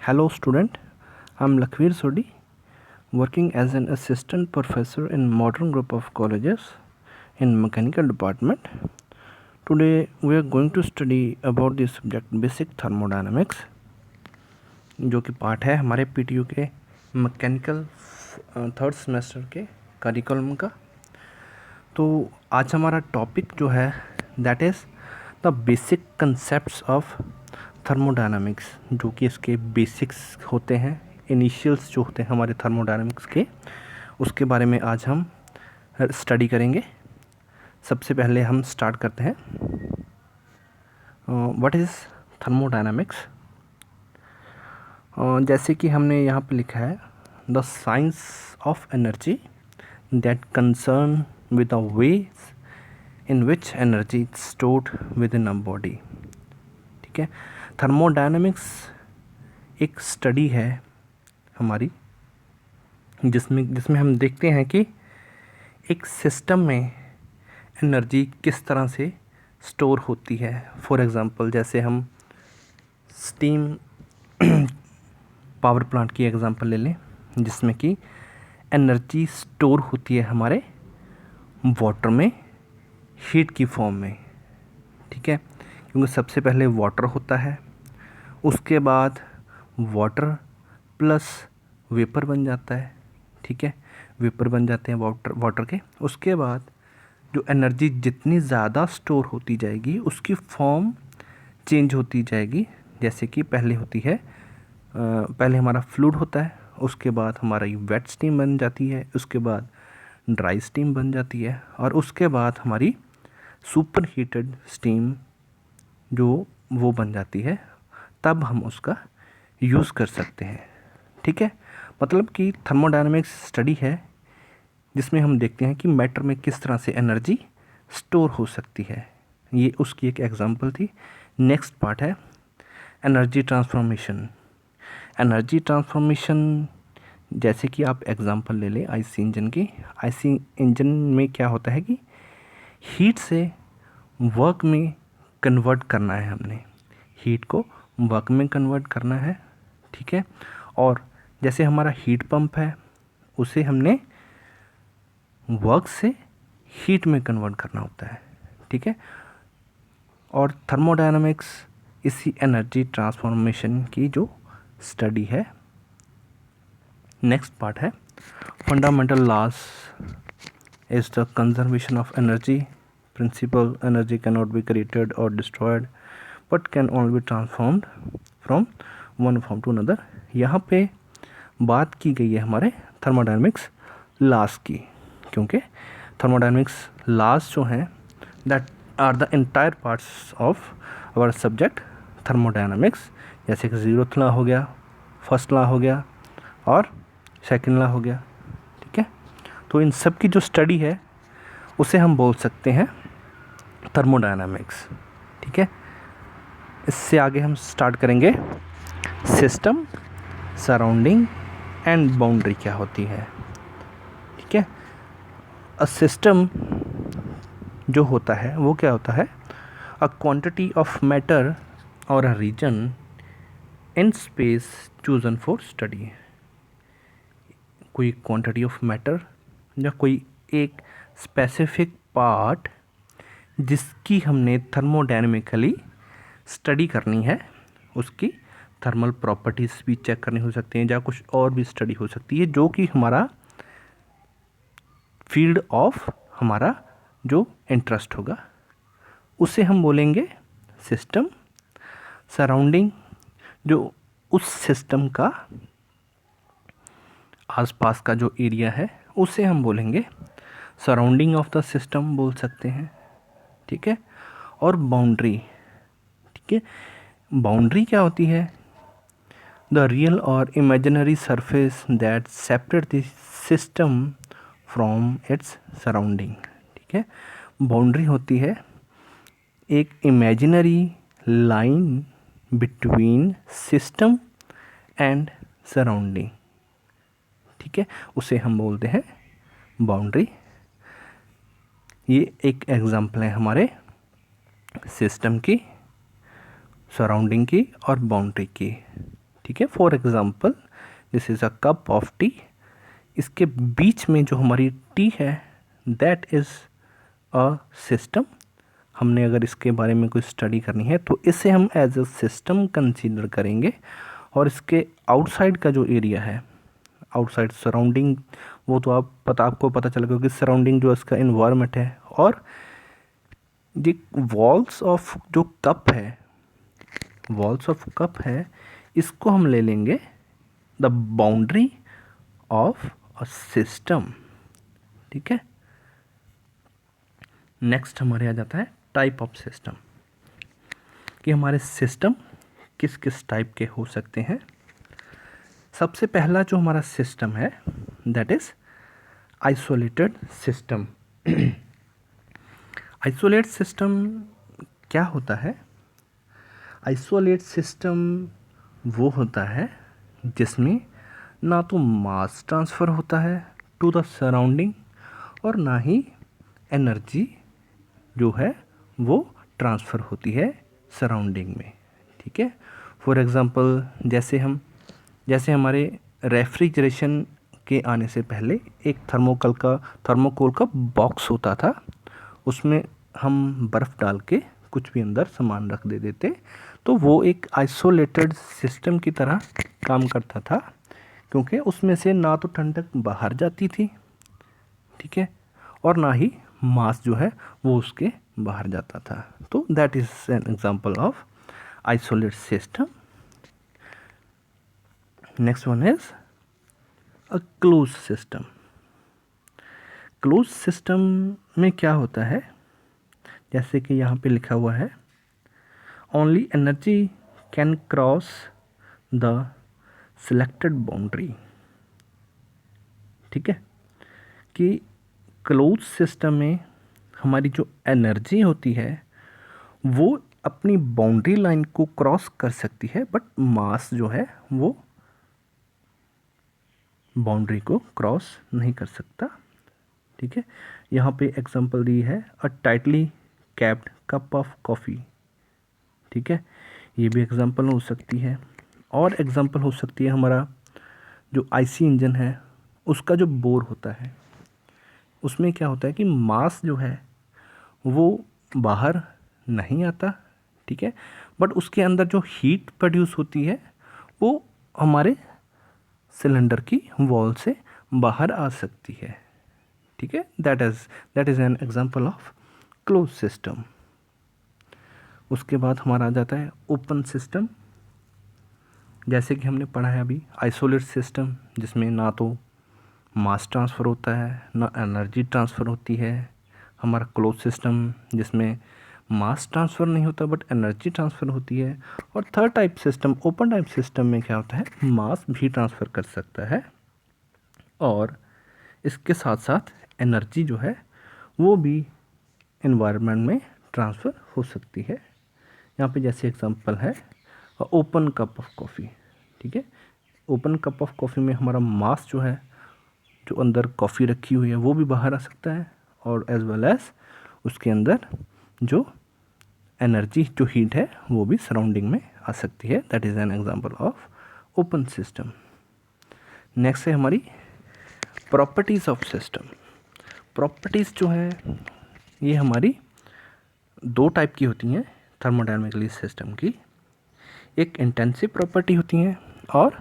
Hello student, I am Lakhvir Sodhi, working as an assistant professor in modern group of colleges in mechanical department. Today we are going to study about the subject basic thermodynamics, जो कि part है हमारे PTU के mechanical third semester के curriculum का। तो आज हमारा टॉपिक जो है that is the basic concepts of thermodynamics, जो कि इसके बेसिक्स होते हैं, इनिशियल्स जो होते हैं हमारे थर्मोडायनामिक्स के, उसके बारे में आज हम स्टडी करेंगे। सबसे पहले हम स्टार्ट करते हैं व्हाट इज़ थर्मोडायनामिक्स। जैसे कि हमने यहाँ पे लिखा है the science of energy that concern with the ways in which energy stored with in a body. ठीक है, थर्मोडायनामिक्स एक स्टडी है हमारी जिसमें हम देखते हैं कि एक सिस्टम में एनर्जी किस तरह से स्टोर होती है। फॉर एग्ज़ाम्पल, जैसे हम स्टीम पावर प्लांट की एग्ज़ाम्पल ले लें, जिसमें कि एनर्जी स्टोर होती है हमारे वाटर में हीट की फॉर्म में। ठीक है, क्योंकि सबसे पहले वाटर होता है, उसके बाद वाटर प्लस वेपर बन जाता है। ठीक है, वेपर बन जाते हैं वाटर के। उसके बाद जो एनर्जी जितनी ज़्यादा स्टोर होती जाएगी उसकी फॉर्म चेंज होती जाएगी। जैसे कि पहले होती है पहले हमारा फ्लूइड होता है, उसके बाद हमारी वेट स्टीम बन जाती है, उसके बाद ड्राई स्टीम बन जाती है, और उसके बाद हमारी सुपर हीटेड स्टीम जो वो बन जाती है। तब हम उसका यूज़ कर सकते हैं। ठीक है, मतलब कि थर्मोडायनामिक्स स्टडी है जिसमें हम देखते हैं कि मैटर में किस तरह से एनर्जी स्टोर हो सकती है। ये उसकी एक एग्जांपल थी। नेक्स्ट पार्ट है एनर्जी ट्रांसफॉर्मेशन। एनर्जी ट्रांसफॉर्मेशन जैसे कि आप एग्जांपल ले लें आईसी इंजन की। आईसी इंजन में क्या होता है कि हीट से वर्क में कन्वर्ट करना है, हमने हीट को वर्क में कन्वर्ट करना है। ठीक है, और जैसे हमारा हीट पंप है उसे हमने वर्क से हीट में कन्वर्ट करना होता है। ठीक है, और थर्मोडायनामिक्स इसी एनर्जी ट्रांसफॉर्मेशन की जो स्टडी है। नेक्स्ट पार्ट है fundamental laws is the conservation of energy principle. Energy can not be created और destroyed but can only be transformed from one form to another. यहाँ पे बात की गई है हमारे थर्मोडायनामिक्स लॉज की, क्योंकि थर्मोडायनामिक्स लॉज जो हैं that are the entire parts of our subject thermodynamics. जैसे कि ज़ीरोथ लॉ हो गया, फर्स्ट लॉ हो गया और सेकंड लॉ हो गया। ठीक है, तो इन सब की जो स्टडी है उसे हम बोल सकते हैं थर्मोडायनामिक्स। ठीक है, इससे आगे हम स्टार्ट करेंगे सिस्टम, सराउंडिंग एंड बाउंड्री क्या होती है। ठीक है, अ सिस्टम जो होता है वो क्या होता है, अ क्वांटिटी ऑफ मैटर और a region in space chosen for study. कोई क्वांटिटी ऑफ मैटर या कोई एक स्पेसिफिक पार्ट जिसकी हमने थर्मोडायनेमिकली स्टडी करनी है, उसकी थर्मल प्रॉपर्टीज़ भी चेक करनी हो सकती हैं या कुछ और भी स्टडी हो सकती है, जो कि हमारा फील्ड ऑफ हमारा जो इंटरेस्ट होगा उसे हम बोलेंगे सिस्टम। सराउंडिंग जो उस सिस्टम का आसपास का जो एरिया है उसे हम बोलेंगे सराउंडिंग ऑफ द सिस्टम बोल सकते हैं। ठीक है, और बाउंड्री। ठीक है, बाउंड्री क्या होती है, द रियल और imaginary surface that separate the system from its surrounding. ठीक है, बाउंड्री होती है एक imaginary line between system and surrounding. ठीक है, उसे हम बोलते हैं बाउंड्री। ये एक एग्जांपल है हमारे सिस्टम की, सराउंडिंग की और बाउंड्री की। ठीक है। For example this is a cup of T, इसके बीच में जो हमारी टी है दैट इज़ अ सिस्टम। हमने अगर इसके बारे में कोई स्टडी करनी है तो इसे हम एज अ सिस्टम कंसीडर करेंगे। और इसके आउटसाइड का जो एरिया है, आउटसाइड सराउंडिंग, वो तो आपको पता चलेगा कि सराउंडिंग जो इसका इन्वायरमेंट है। और ये वॉल्स ऑफ जो कप है, वॉल्स ऑफ कप है, इसको हम ले लेंगे the boundary of a system. ठीक है। नेक्स्ट हमारे आ जाता है टाइप ऑफ सिस्टम, कि हमारे सिस्टम किस किस टाइप के हो सकते हैं। सबसे पहला जो हमारा सिस्टम है that is isolated system. Isolate system क्या होता है? आइसोलेट सिस्टम वो होता है जिसमें ना तो मास ट्रांसफ़र होता है टू द सराउंडिंग और ना ही एनर्जी जो है वो ट्रांसफ़र होती है सराउंडिंग में। ठीक है। फॉर एग्ज़ाम्पल जैसे हमारे रेफ्रिजरेशन के आने से पहले एक थर्मोकोल का बॉक्स होता था, उसमें हम बर्फ़ डाल के कुछ भी अंदर सामान रख देते, तो वो एक आइसोलेटेड सिस्टम की तरह काम करता था, क्योंकि उसमें से ना तो ठंडक बाहर जाती थी, ठीक है, और ना ही मास जो है वो उसके बाहर जाता था। तो that is an example of isolate system. Next one is a close system. Close system में क्या होता है, जैसे कि यहाँ पे लिखा हुआ है only energy can cross the selected boundary. ठीक है, कि क्लोज सिस्टम में हमारी जो एनर्जी होती है वो अपनी बाउंड्री लाइन को क्रॉस कर सकती है, बट मास जो है वो बाउंड्री को क्रॉस नहीं कर सकता। ठीक है। यहाँ पे एग्जांपल दी है a tightly capped cup of coffee. ठीक है, ये भी एग्जांपल हो सकती है। और एग्जांपल हो सकती है हमारा जो आईसी इंजन है उसका जो बोर होता है, उसमें क्या होता है कि मास जो है वो बाहर नहीं आता, ठीक है, बट उसके अंदर जो हीट प्रोड्यूस होती है वो हमारे सिलेंडर की वॉल से बाहर आ सकती है। ठीक है, that is an example of close system. उसके बाद हमारा आ जाता है ओपन सिस्टम। जैसे कि हमने पढ़ा है अभी आइसोलेट सिस्टम, जिसमें ना तो मास ट्रांसफ़र होता है ना एनर्जी ट्रांसफ़र होती है। हमारा क्लोज सिस्टम जिसमें मास ट्रांसफ़र नहीं होता बट एनर्जी ट्रांसफ़र होती है। और third type system open type system में क्या होता है, मास भी ट्रांसफ़र कर सकता है और इसके साथ साथ एनर्जी जो है वो भी एनवायरनमेंट में ट्रांसफ़र हो सकती है। यहाँ पे जैसे एग्जांपल है ओपन कप ऑफ कॉफ़ी। ठीक है, ओपन कप ऑफ कॉफ़ी में हमारा मास जो है, जो अंदर कॉफ़ी रखी हुई है वो भी बाहर आ सकता है और एज वेल एज उसके अंदर जो एनर्जी जो हीट है वो भी सराउंडिंग में आ सकती है। That is an example of open system. Next है हमारी प्रॉपर्टीज़ ऑफ सिस्टम। प्रॉपर्टीज़ जो है ये हमारी दो टाइप की होती हैं थर्मोडायनामिकली सिस्टम की। एक इंटेंसिव प्रॉपर्टी होती हैं और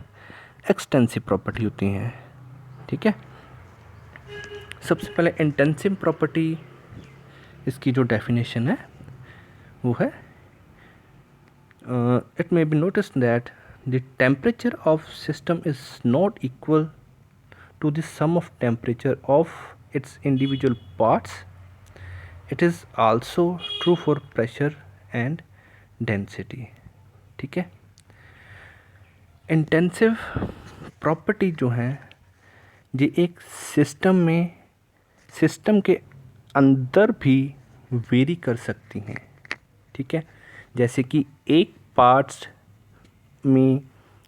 एक्सटेंसिव प्रॉपर्टी होती हैं। ठीक है, सबसे पहले इंटेंसिव प्रॉपर्टी, इसकी जो डेफिनेशन है वो है it may be noticed that the temperature of system is not equal to the sum of temperature of its individual parts. It is also true for pressure and density. ठीक है, intensive property जो है ये एक system के अंदर भी very कर सकती हैं। ठीक है, जैसे कि एक पार्ट्स में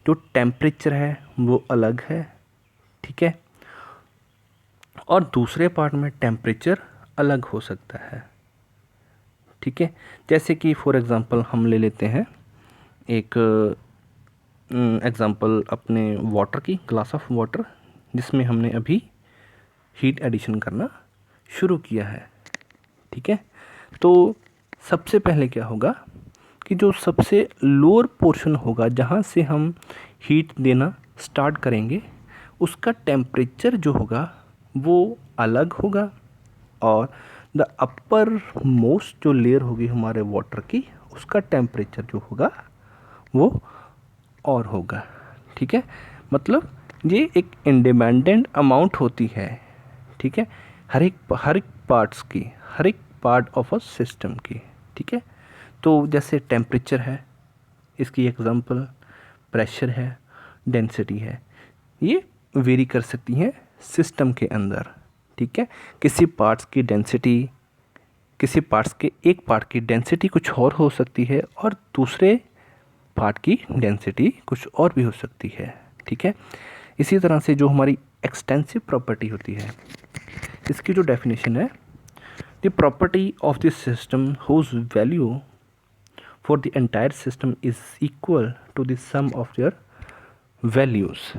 जो टेम्परेचर है वो अलग है, ठीक है, और दूसरे पार्ट में टेम्परेचर अलग हो सकता है। ठीक है, जैसे कि फॉर एग्ज़ाम्पल हम ले लेते हैं एक एग्जांपल अपने वाटर की, ग्लास ऑफ वाटर जिसमें हमने अभी हीट एडिशन करना शुरू किया है। ठीक है, तो सबसे पहले क्या होगा कि जो सबसे लोअर पोर्शन होगा जहाँ से हम हीट देना स्टार्ट करेंगे, उसका टेम्परेचर जो होगा वो अलग होगा, और द अपर मोस्ट जो लेयर होगी हमारे वाटर की, उसका टेम्परेचर जो होगा वो और होगा। ठीक है, मतलब ये एक इंडिपेंडेंट अमाउंट होती है। ठीक है, हर एक पार्ट्स की, हर एक पार्ट ऑफ अ सिस्टम की। ठीक है, तो जैसे टेम्परेचर है, इसकी एग्जांपल प्रेशर है, डेंसिटी है, ये वेरी कर सकती हैं सिस्टम के अंदर। ठीक है, किसी पार्ट्स की डेंसिटी, किसी पार्ट्स के एक पार्ट की डेंसिटी कुछ और हो सकती है और दूसरे पार्ट की डेंसिटी कुछ और भी हो सकती है। ठीक है, इसी तरह से जो हमारी एक्सटेंसिव प्रॉपर्टी होती है, इसकी जो डेफिनेशन है, the property of the system whose value for the entire system is equal to the sum of their values.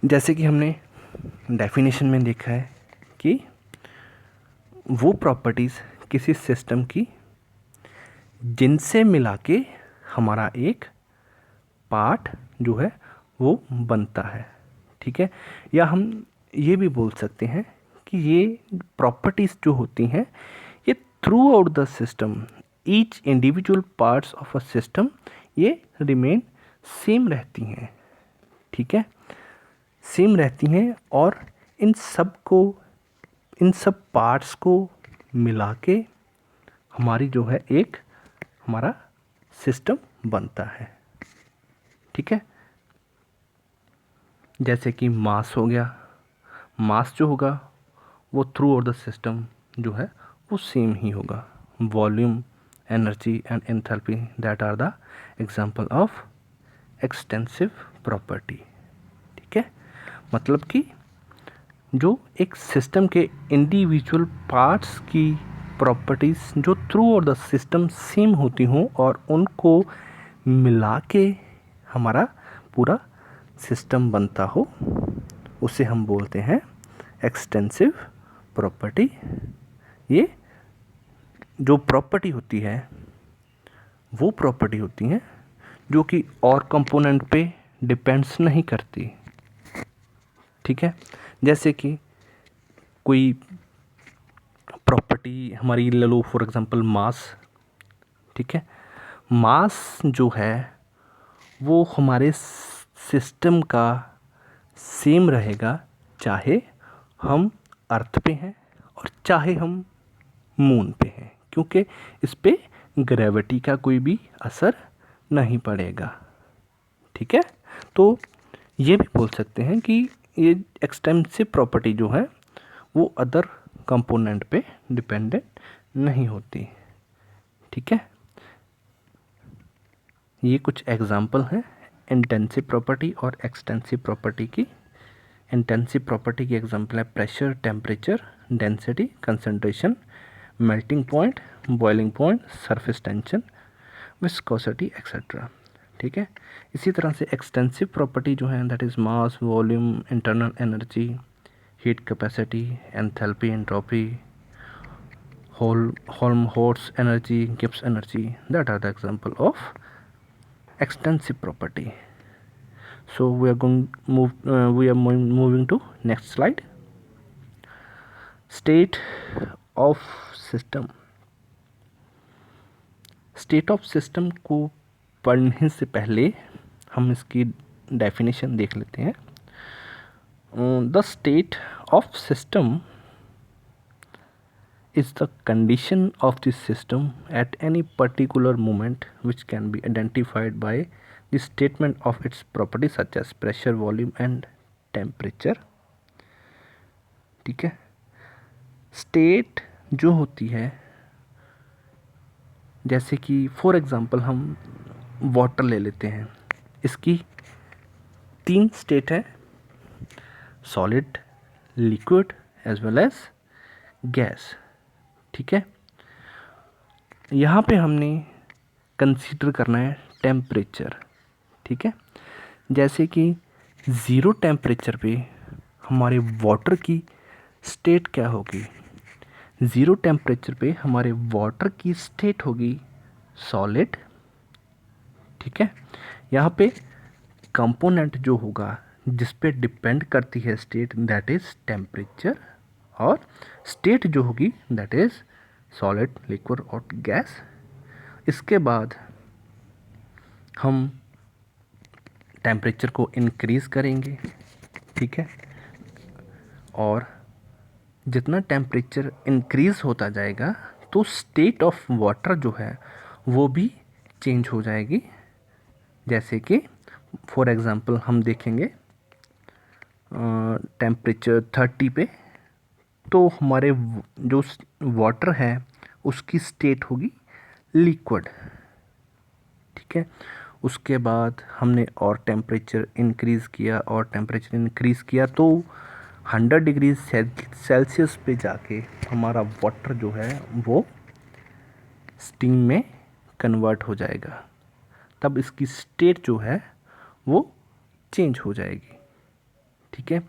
जैसे कि हमने डेफिनेशन में देखा है कि वो प्रॉपर्टीज़ किसी सिस्टम की जिनसे मिला के हमारा एक पार्ट जो है वो बनता है। ठीक है, या हम ये भी बोल सकते हैं कि ये प्रॉपर्टीज़ जो होती हैं ये through out the system, each individual parts of a system ये रिमेन सेम रहती हैं। ठीक है, सेम रहती हैं, और इन सब पार्ट्स को मिला के हमारी जो है एक हमारा सिस्टम बनता है। ठीक है, जैसे कि मास हो गया, मास जो होगा वो थ्रू आउट द सिस्टम जो है वो सेम ही होगा। Volume, energy and enthalpy, that are the example of extensive property. ठीक है, मतलब कि जो एक सिस्टम के इंडिविजुअल पार्ट्स की प्रॉपर्टीज़ जो throughout the system same होती हों और उनको मिला के हमारा पूरा सिस्टम बनता हो, उसे हम बोलते हैं एक्सटेंसिव प्रॉपर्टी। ये जो प्रॉपर्टी होती है वो प्रॉपर्टी होती हैं जो कि और कंपोनेंट पे डिपेंड्स नहीं करती। ठीक है, जैसे कि कोई प्रॉपर्टी हमारी ले लो, फॉर एग्जांपल मास। ठीक है, मास जो है वो हमारे सिस्टम का सेम रहेगा, चाहे हम अर्थ पे हैं और चाहे हम मून पे हैं, क्योंकि इस पे ग्रेविटी का कोई भी असर नहीं पड़ेगा। ठीक है, तो ये भी बोल सकते हैं कि ये एक्सटेंसिव प्रॉपर्टी जो है वो अदर कंपोनेंट पे डिपेंडेंट नहीं होती। ठीक है, ये कुछ एग्जांपल हैं इंटेंसिव प्रॉपर्टी और एक्सटेंसिव प्रॉपर्टी की। इंटेंसिव प्रॉपर्टी की एग्जांपल है pressure, temperature, density, concentration, melting point, boiling point, surface tension, viscosity etcetera. ठीक है, इसी तरह से एक्सटेंसिव प्रॉपर्टी जो है that is mass, volume, internal energy, heat capacity, enthalpy, entropy, Helmholtz energy, Gibbs energy, that are the example of extensive property. So we are moving to next slide. State of system. State of system को पढ़ने से पहले हम इसकी definition देख लेते हैं। The state of system is the condition of the system at any particular moment which can be identified by the statement of its properties such as pressure, volume and temperature. ठीक है, state जो होती है, जैसे कि for example हम water ले लेते हैं, इसकी 3 स्टेट है, solid, liquid as well as gas. ठीक है, यहाँ पे हमने कंसीडर करना है टेम्परेचर, ठीक है। जैसे कि 0 टेम्परेचर पे हमारे वाटर की स्टेट क्या होगी, 0 टेम्परेचर पे हमारे वाटर की स्टेट होगी सॉलिड, ठीक है। यहाँ पे कंपोनेंट जो होगा जिस पे डिपेंड करती है स्टेट, दैट इज़ टेम्परेचर, और स्टेट जो होगी दैट इज़ सॉलिड, लिक्विड और गैस। इसके बाद हम टेम्परेचर को इंक्रीज़ करेंगे, ठीक है, और जितना टेम्परेचर इंक्रीज़ होता जाएगा तो स्टेट ऑफ वाटर जो है वो भी चेंज हो जाएगी। जैसे कि फॉर एग्ज़ाम्पल हम देखेंगे टेम्परेचर 30 पे, तो हमारे जो वाटर है उसकी स्टेट होगी लिक्विड, ठीक है। उसके बाद हमने और टेम्परेचर इंक्रीज़ किया और टेम्परेचर इंक्रीज़ किया तो 100 डिग्री सेल्सियस पे जाके हमारा वाटर जो है वो स्टीम में कन्वर्ट हो जाएगा, तब इसकी स्टेट जो है वो चेंज हो जाएगी, ठीक है।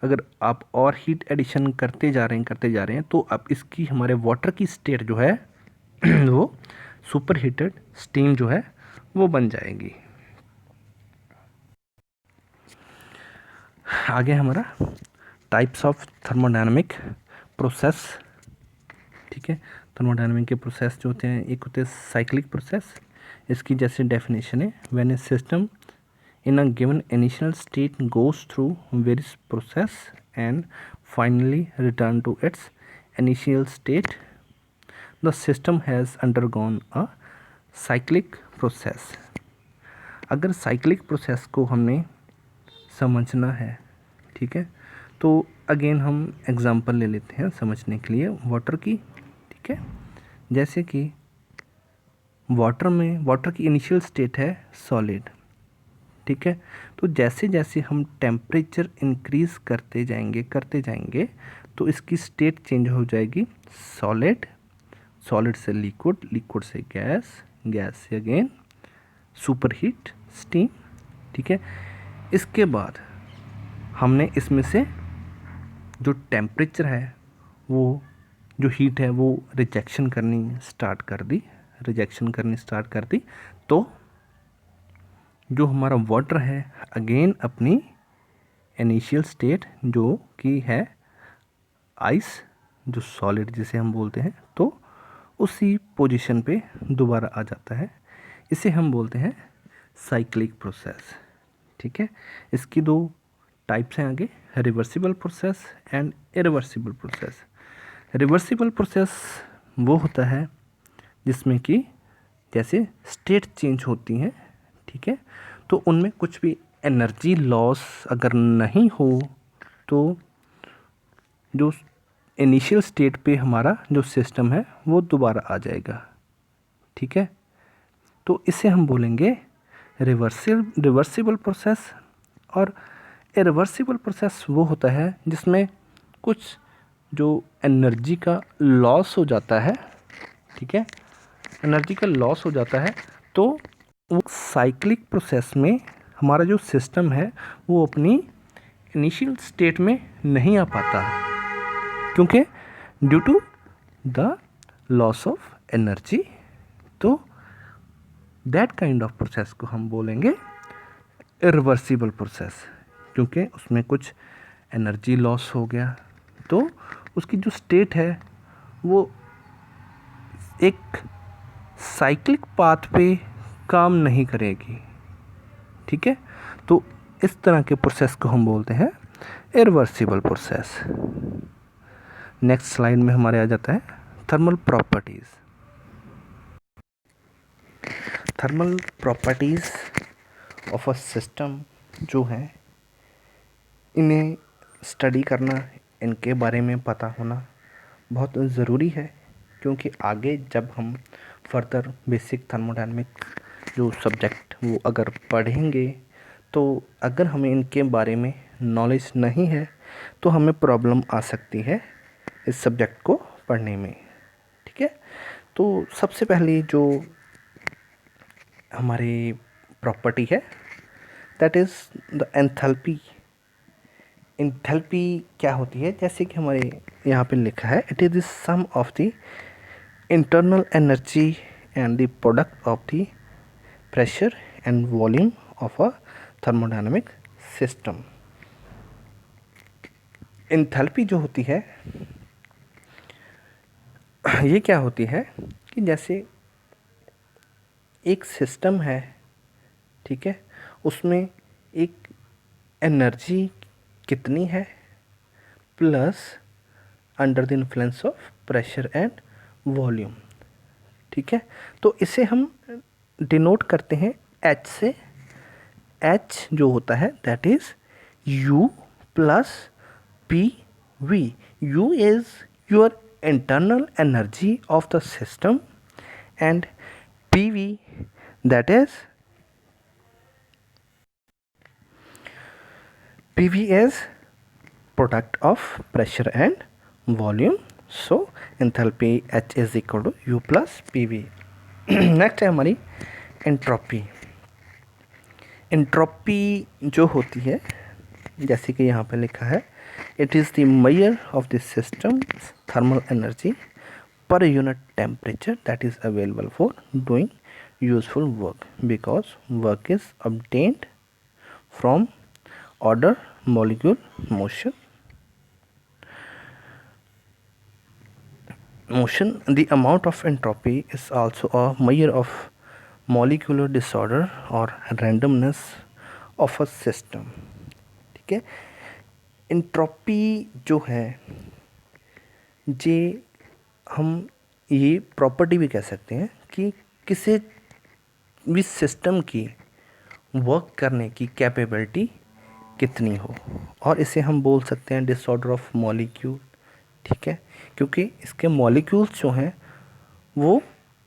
अगर आप और हीट एडिशन करते जा रहे हैं तो अब इसकी हमारे वाटर की स्टेट जो है वो सुपर हीटेड स्टीम जो है वो बन जाएगी। आगे हमारा टाइप्स ऑफ थर्मोडायनामिक प्रोसेस, ठीक है। थर्मोडायनामिक के प्रोसेस जो होते हैं, एक होते हैं साइक्लिक प्रोसेस। इसकी जैसे डेफिनेशन है, when A system in a given initial state goes through various process and finally return to its initial state, the system has undergone a cyclic process। अगर साइक्लिक प्रोसेस को हमने समझना है, ठीक है, तो अगेन हम एग्जांपल ले लेते हैं समझने के लिए वाटर की, ठीक है। जैसे कि वाटर की इनिशियल स्टेट है सॉलिड, ठीक है। तो जैसे जैसे हम टेम्परेचर इंक्रीज़ करते जाएंगे तो इसकी स्टेट चेंज हो जाएगी सॉलिड, सॉलिड से लिक्विड, लिक्विड से गैस, गैस से अगेन सुपर हीट स्टीम, ठीक है। इसके बाद हमने इसमें से जो टेम्परेचर है वो जो हीट है वो रिजेक्शन करनी स्टार्ट कर दी, तो जो हमारा वाटर है अगेन अपनी इनिशियल स्टेट जो कि है आइस, जो सॉलिड जिसे हम बोलते हैं, तो उसी पोजीशन पे दोबारा आ जाता है। इसे हम बोलते हैं साइक्लिक प्रोसेस, ठीक है। इसकी 2 टाइप्स हैं आगे, reversible process and irreversible process. Reversible process वो होता है जिसमें कि जैसे स्टेट चेंज होती हैं, ठीक है, तो उनमें कुछ भी एनर्जी लॉस अगर नहीं हो तो जो इनिशियल स्टेट पे हमारा जो सिस्टम है वो दोबारा आ जाएगा, ठीक है। तो इसे हम बोलेंगे रिवर्सिबल प्रोसेस। और इरिवर्सिबल प्रोसेस वो होता है जिसमें कुछ जो एनर्जी का लॉस हो जाता है, ठीक है, एनर्जी का लॉस हो जाता है, तो वो साइक्लिक प्रोसेस में हमारा जो सिस्टम है वो अपनी इनिशियल स्टेट में नहीं आ पाता, क्योंकि due to the loss of energy. तो दैट काइंड ऑफ प्रोसेस को हम बोलेंगे इरिवर्सिबल प्रोसेस, क्योंकि उसमें कुछ एनर्जी लॉस हो गया तो उसकी जो स्टेट है वो एक साइक्लिक पाथ पे काम नहीं करेगी, ठीक है। तो इस तरह के प्रोसेस को हम बोलते हैं इरिवर्सिबल प्रोसेस। नेक्स्ट स्लाइड में हमारे आ जाता है thermal properties. Thermal properties of a system जो हैं, इन्हें स्टडी करना, इनके बारे में पता होना बहुत ज़रूरी है, क्योंकि आगे जब हम फर्दर बेसिक थर्मोडायनामिक जो सब्जेक्ट वो अगर पढ़ेंगे तो अगर हमें इनके बारे में नॉलेज नहीं है तो हमें प्रॉब्लम आ सकती है इस सब्जेक्ट को पढ़ने में, ठीक है। तो सबसे पहले जो हमारी प्रॉपर्टी है, that is the enthalpy. Enthalpy क्या होती है, जैसे कि हमारे यहाँ पे लिखा है, it is the sum of the internal energy and the product of the pressure and volume of a thermodynamic system. Enthalpy जो होती है ये क्या होती है कि जैसे एक सिस्टम है, ठीक है, उसमें एक एनर्जी कितनी है plus under the influence of pressure and volume, ठीक है। तो इसे हम डिनोट करते हैं एच से। एच जो होता है that is you plus P V. You is your internal energy of the system and P V that is PV is product of pressure and volume, so enthalpy H is equal to U plus PV। Next है हमारी entropy. Entropy जो होती है जैसे कि यहाँ पे लिखा है, it is the measure of the system thermal energy per unit temperature that is available for doing useful work because work is obtained from order molecule motion the amount of entropy is also a measure of molecular disorder or randomness of a system, ठीक है। Entropy जो है जे हम ये property भी कह सकते हैं कि किसी भी सिस्टम की वर्क करने की कैपेबिलिटी कितनी हो, और इसे हम बोल सकते हैं डिसऑर्डर ऑफ मॉलिक्यूल, ठीक है, क्योंकि इसके मॉलिक्यूल्स जो हैं वो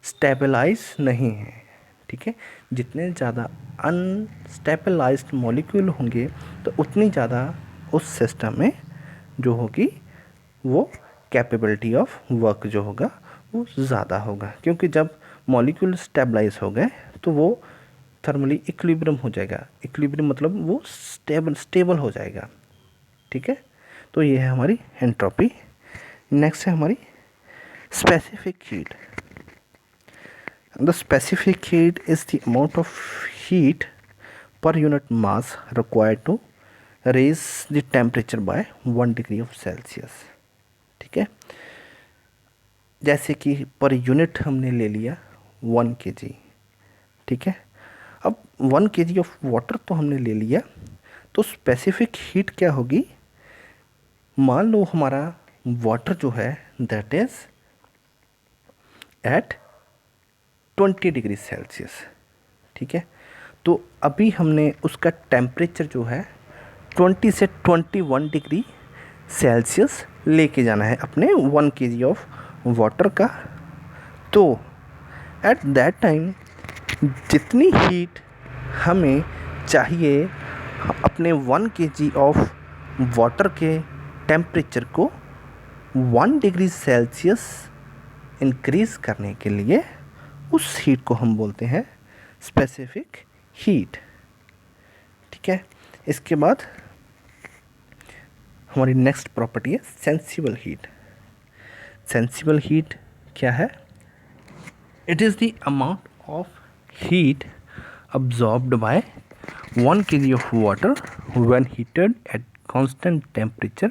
स्टेबलाइज नहीं हैं, ठीक है। जितने ज़्यादा अनस्टेबलाइज्ड मॉलिक्यूल होंगे तो उतनी ज़्यादा उस सिस्टम में जो होगी वो कैपेबिलिटी ऑफ वर्क जो होगा वो ज़्यादा होगा, क्योंकि जब मॉलिक्यूल स्टेबलाइज हो गए तो वो थर्मली इक्विलिब्रियम हो जाएगा। इक्विलिब्रियम मतलब वो स्टेबल हो जाएगा, ठीक है। तो ये है हमारी एंट्रोपी। नेक्स्ट है हमारी specific heat. The specific heat is the amount of heat per unit mass required to raise the temperature by 1 degree of Celsius, ठीक है। जैसे कि पर यूनिट हमने ले लिया 1 kg, ठीक है। अब 1 kg ऑफ वाटर तो हमने ले लिया, तो स्पेसिफिक हीट क्या होगी, मान लो हमारा वाटर जो है that is at 20 degree Celsius, ठीक है। तो अभी हमने उसका टेम्परेचर जो है 20 से 21 डिग्री सेल्सियस लेके जाना है अपने 1 kg ऑफ वाटर का। तो एट दैट टाइम जितनी हीट हमें चाहिए अपने 1 kg ऑफ वाटर के टेम्परेचर को 1 डिग्री सेल्सियस इंक्रीज़ करने के लिए, उस हीट को हम बोलते हैं स्पेसिफिक हीट, ठीक है। इसके बाद हमारी नेक्स्ट प्रॉपर्टी है सेंसिबल हीट। सेंसिबल हीट क्या है, it is the amount of heat absorbed by 1 kg of water when heated at constant temperature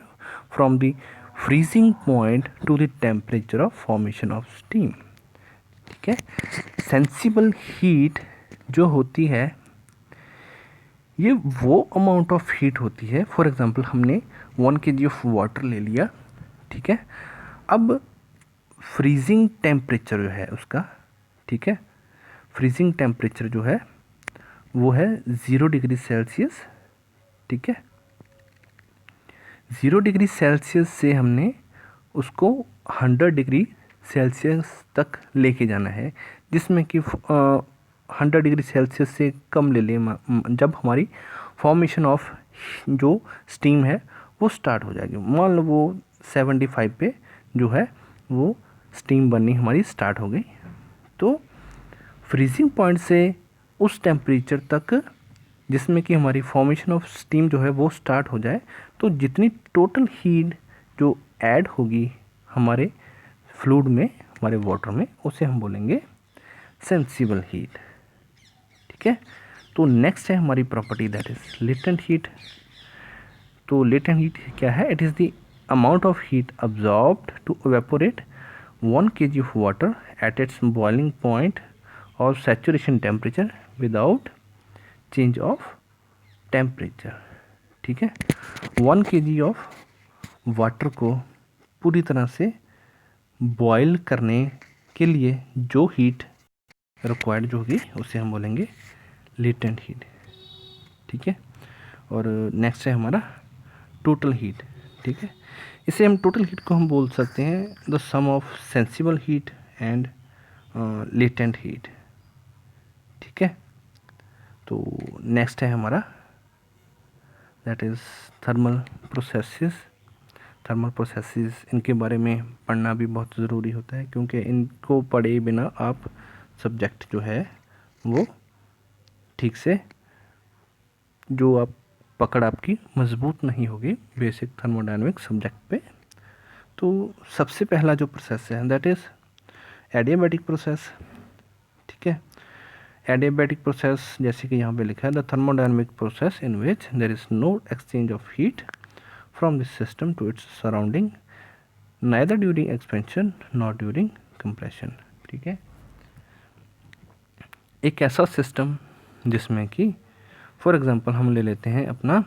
from the freezing point to the temperature of formation of steam, ठीक है। Sensible heat जो होती है ये वो amount of heat होती है, for example हमने 1 kg ऑफ वाटर ले लिया, ठीक है। अब फ्रीजिंग टेम्परेचर जो है उसका, ठीक है, फ्रीजिंग टेम्परेचर जो है वो है 0 डिग्री सेल्सियस, ठीक है। 0 डिग्री सेल्सियस से हमने उसको 100 डिग्री सेल्सियस तक लेके जाना है, जिसमें कि 100 डिग्री सेल्सियस से कम ले लें जब हमारी फॉर्मेशन ऑफ जो स्टीम है वो स्टार्ट हो जाएगी। मान लो वो 75 पे जो है वो स्टीम बननी हमारी स्टार्ट हो गई, तो फ्रीजिंग पॉइंट से उस टेम्परेचर तक जिसमें कि हमारी फॉर्मेशन ऑफ स्टीम जो है वो स्टार्ट हो जाए। तो जितनी टोटल हीट जो ऐड होगी हमारे फ्लूइड में, हमारे वाटर में, उसे हम बोलेंगे सेंसिबल हीट। ठीक है। तो नेक्स्ट है हमारी property that is latent heat. तो लेटेंट हीट क्या है? It is the amount of heat absorbed to evaporate 1 kg of water at its boiling point or saturation temperature without change of temperature। ठीक है। 1 kg of water को पूरी तरह से boil करने के लिए जो हीट रिक्वायर्ड जो होगी उसे हम बोलेंगे लेटेंट हीट। ठीक है। और नेक्स्ट है हमारा टोटल हीट। ठीक है। इसे हम टोटल हीट को हम बोल सकते हैं the sum of sensible heat and latent heat. ठीक है। तो नेक्स्ट है हमारा that is thermal processes. Thermal processes इनके बारे में पढ़ना भी बहुत ज़रूरी होता है, क्योंकि इनको पढ़े बिना आप सब्जेक्ट जो है वो ठीक से जो आप पकड़ आपकी मजबूत नहीं होगी बेसिक थर्मोडायनेमिक सब्जेक्ट पे। तो सबसे पहला जो प्रोसेस है दैट इज़ एडियाबैटिक प्रोसेस। ठीक है। एडियाबैटिक प्रोसेस जैसे कि यहाँ पे लिखा है the thermodynamic process in which there is no exchange of heat from this system to its surrounding neither during expansion not during compression. ठीक है। एक ऐसा सिस्टम जिसमें कि फॉर एग्ज़ाम्पल हम ले लेते हैं अपना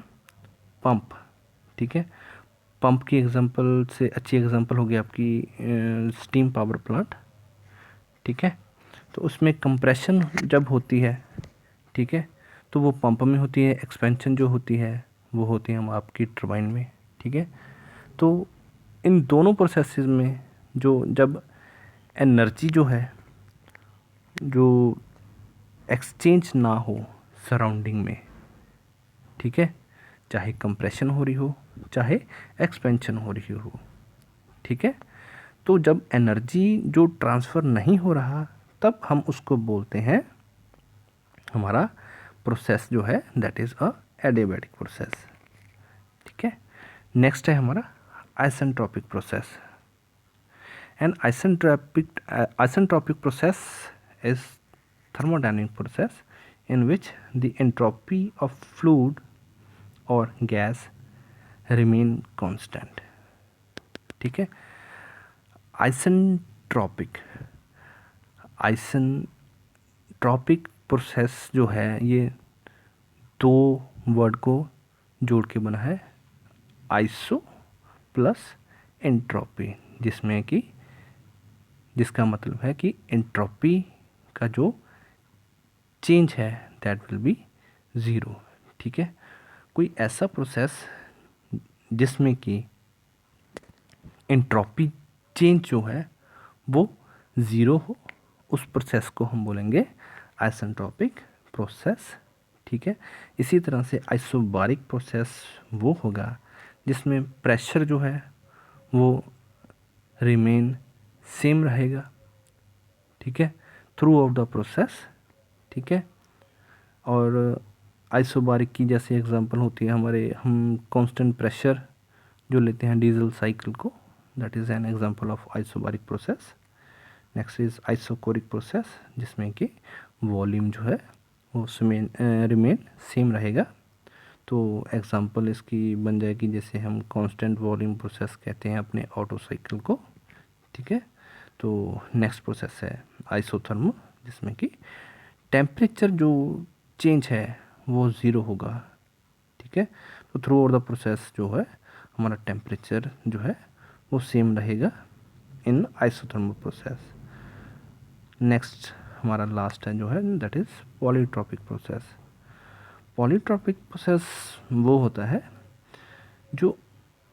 पंप। ठीक है। पंप की एग्जांपल से अच्छी एग्जांपल होगी आपकी स्टीम पावर प्लांट। ठीक है। तो उसमें कंप्रेशन जब होती है, ठीक है, तो वो पंप में होती है, एक्सपेंशन जो होती है वो होती है हम आपकी टरबाइन में। ठीक है। तो इन दोनों प्रोसेसेस में जो जब एनर्जी जो है जो एक्सचेंज ना हो सराउंडिंग में, ठीक है, चाहे कंप्रेशन हो रही हो चाहे एक्सपेंशन हो रही हो, ठीक है, तो जब एनर्जी जो ट्रांसफ़र नहीं हो रहा तब हम उसको बोलते हैं हमारा प्रोसेस जो है that is a adiabatic process. ठीक है। नेक्स्ट है हमारा isentropic process. And isentropic process is thermodynamic process in which the entropy of fluid or gas remain constant। ठीक है। आइसेंट्रोपिक प्रोसेस जो है ये दो वर्ड को जोड़ के बना है, आइसो प्लस एंट्रोपी, जिसका मतलब है कि एंट्रोपी का जो चेंज है दैट विल बी ज़ीरो। ठीक है। कोई ऐसा प्रोसेस जिसमें कि एंट्रोपी चेंज जो है वो ज़ीरो हो, उस प्रोसेस को हम बोलेंगे आइसेंट्रोपिक प्रोसेस। ठीक है। इसी तरह से आइसोबारिक प्रोसेस वो होगा जिसमें प्रेशर जो है वो रिमेन सेम रहेगा। ठीक है, थ्रू आउट द प्रोसेस। ठीक है। और आइसोबारिक की जैसे एग्जांपल होती है हम कांस्टेंट प्रेशर जो लेते हैं डीजल साइकिल को, that is an example of isobaric process. Next is isochoric process जिसमें कि वॉल्यूम जो है वो रिमेन सेम रहेगा। तो एग्जांपल इसकी बन जाएगी जैसे हम कांस्टेंट वॉल्यूम प्रोसेस कहते हैं अपने ऑटो साइकिल को। ठीक है। तो नेक्स्ट प्रोसेस है आइसोथर्मल जिसमें कि टेम्परेचर जो चेंज है वो ज़ीरो होगा। ठीक है। तो थ्रू आउट द प्रोसेस जो है हमारा टेम्परेचर जो है वो सेम रहेगा इन आइसोथर्मल प्रोसेस। नेक्स्ट हमारा लास्ट है जो है that is polytropic process. Polytropic process वो होता है जो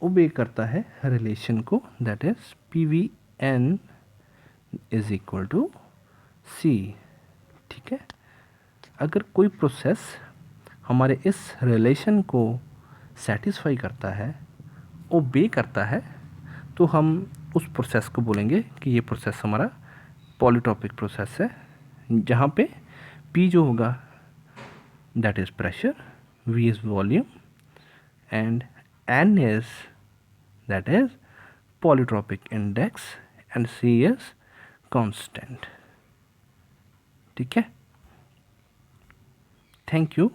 ओबे करता है रिलेशन को, that is PV/N is equal to C। ठीक है। अगर कोई प्रोसेस हमारे इस रिलेशन को सेटिस्फाई करता है, ओबे करता है, तो हम उस प्रोसेस को बोलेंगे कि ये प्रोसेस हमारा पॉलीट्रॉपिक प्रोसेस है, जहाँ पे P जो होगा that is pressure, V is volume, and N is, that is polytropic index, and C is constant. ठीक है, थैंक यू।